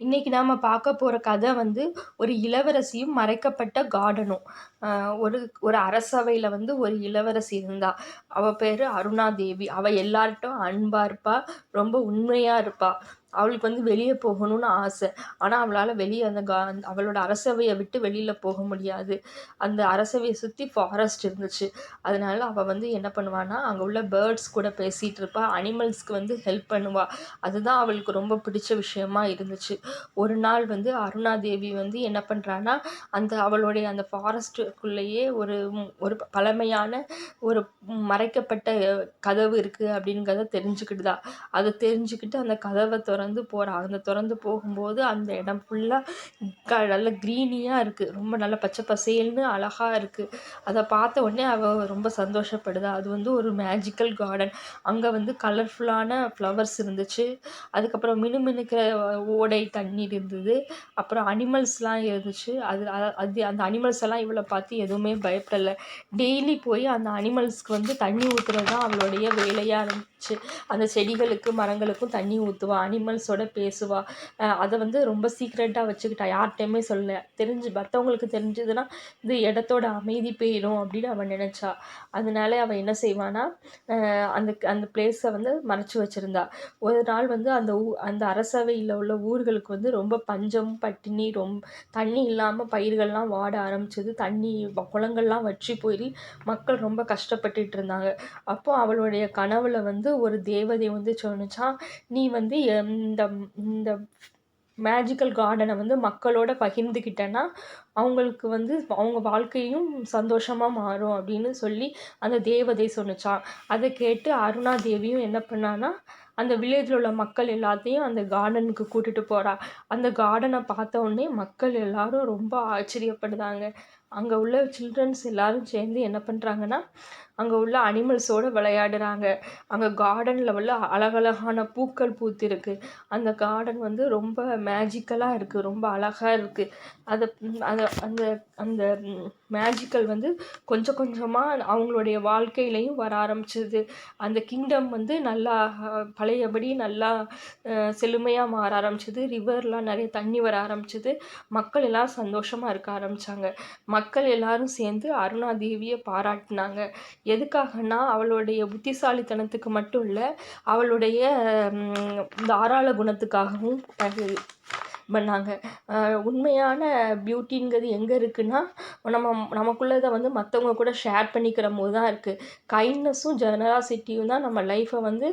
இன்னைக்கு நாம பார்க்க போற கதை வந்து ஒரு இளவரசியும் மறைக்கப்பட்ட கார்டனும். ஒரு ஒரு அரசவையில வந்து ஒரு இளவரசி இருந்தா. அவ பேரு அருணாதேவி. அவ எல்லார்ட்டும் அன்பா இருப்பா. ரொம்ப உண்மையா இருப்பா. அவளுக்கு வந்து வெளிய போகணும்னு ஆசை. ஆனா அவளால வெளிய அவளோட அரசவைய விட்டு வெளியில போக முடியாது. அந்த அரசவைய சுத்தி ஃபாரஸ்ட் இருந்துச்சு. அதனால அவ வந்து என்ன பண்ணுவான்னா, அங்க உள்ள பேர்ட்ஸ் கூட பேசிட்டு இருப்பா. அனிமல்ஸ்க்கு வந்து ஹெல்ப் பண்ணுவா. அதுதான் அவளுக்கு ரொம்ப பிடிச்ச விஷயமா இருந்துச்சு. ஒரு நாள் வந்து அருணாதேவி வந்து என்ன பண்ணுறான்னா, அவளுடைய அந்த ஃபாரஸ்ட்டுக்குள்ளேயே ஒரு பழமையான ஒரு மறைக்கப்பட்ட கதவு இருக்குது அப்படிங்கிறத தெரிஞ்சுக்கிட்டுதா. அதை தெரிஞ்சுக்கிட்டு அந்த கதவை திறந்து போகிறா. அந்த திறந்து போகும்போது அந்த இடம் ஃபுல்லாக நல்ல க்ரீனியாக இருக்குது. ரொம்ப நல்ல பச்சை பசேல்னு அழகாக இருக்குது. அதை பார்த்த உடனே அவள் ரொம்ப சந்தோஷப்படுதா. அது வந்து ஒரு மேஜிக்கல் கார்டன். அங்கே வந்து கலர்ஃபுல்லான ஃப்ளவர்ஸ் இருந்துச்சு. அதுக்கப்புறம் மினுமினுக்கிற ஓடை தண்ணீர் இருந்தது. அப்புறம் அனிமல்ஸ்லாம் இருந்துச்சு. அது அந்த அனிமல்ஸ் எல்லாம் இவளை பார்த்து எதுவுமே பயப்படலை. டெய்லி போய் அந்த அனிமல்ஸ்க்கு வந்து தண்ணி ஊற்றுறது தான் அவளுடைய வேலையாக இருந்துச்சு. அந்த செடிகளுக்கு மரங்களுக்கும் தண்ணி ஊற்றுவா. அனிமல்ஸோட பேசுவா. அதை வந்து ரொம்ப சீக்ரெட்டாக வச்சுக்கிட்டா. யார்கிட்டையுமே சொல்லலை. மற்றவங்களுக்கு தெரிஞ்சதுன்னா இந்த இடத்தோட அமைதி போயிடும் அப்படின்னு அவன் நினச்சா. அதனால அவன் என்ன செய்வானா, அந்த அந்த பிளேஸை வந்து மறைச்சு வச்சுருந்தா. ஒரு நாள் வந்து அந்த அரசவையில் உள்ள ஊர்களுக்கு வந்து ரொம்ப பஞ்சம் பட்டினி, தண்ணி இல்லாமல் பயிர்கள்லாம் வாட ஆரம்பிச்சது. குளங்கள்லாம் வற்றி போய் மக்கள் ரொம்ப கஷ்டப்பட்டுட்டு இருந்தாங்க. அப்போ அவளுடைய கனவுல வந்து ஒரு தேவதை வந்து சொன்னுச்சான், நீ வந்து இந்த இந்த மேஜிக்கல் கார்டனை வந்து மக்களோட பகிர்ந்துக்கிட்டேன்னா அவங்களுக்கு வந்து அவங்க வாழ்க்கையும் சந்தோஷமாக மாறும் அப்படின்னு சொல்லி அந்த தேவதை சொன்னுச்சான். அதை கேட்டு அருணாதேவியும் என்ன பண்ணான்னா, அந்த வில்லேஜில் உள்ள மக்கள் எல்லாத்தையும் அந்த கார்டனுக்கு கூட்டிட்டு போறா. அந்த கார்டனை பார்த்த உடனே மக்கள் எல்லாரும் ரொம்ப ஆச்சரியப்படுதாங்க. அங்கே உள்ள சில்ட்ரன்ஸ் எல்லாரும் சேர்ந்து என்ன பண்ணுறாங்கன்னா, அங்கே உள்ள அனிமல்ஸோடு விளையாடுறாங்க. அங்கே கார்டனில் உள்ள அழகழகான பூக்கள் பூத்திருக்கு. அந்த கார்டன் வந்து ரொம்ப மேஜிக்கலாக இருக்குது. ரொம்ப அழகாக இருக்குது. அதை அதை அந்த அந்த மேஜிக்கல் வந்து கொஞ்சம் கொஞ்சமாக அவங்களுடைய வாழ்க்கையிலையும் வர ஆரம்பிச்சிது. அந்த கிங்டம் வந்து நல்லா பழையபடி நல்லா செழுமையாக மாற ஆரம்பிச்சிது. ரிவர்லாம் நிறைய தண்ணி வர ஆரம்பிச்சிது. மக்கள் எல்லாம் சந்தோஷமாக இருக்க ஆரம்பித்தாங்க. மக்கள் எல்லாரும் சேர்ந்து அருணாதேவியை பாராட்டினாங்க. எதுக்காகனா அவளுடைய புத்திசாலித்தனத்துக்கு மட்டும் இல்லை, அவளுடைய தாராள குணத்துக்காகவும் பண்ணாங்க. உண்மையான பியூட்டிங்கிறது எங்கே இருக்குன்னா, நமக்குள்ளதை வந்து மற்றவங்க கூட ஷேர் பண்ணிக்கிற போது தான் இருக்குது. கைண்ட்னஸும் ஜெனராசிட்டியும் தான் நம்ம லைஃப்பை வந்து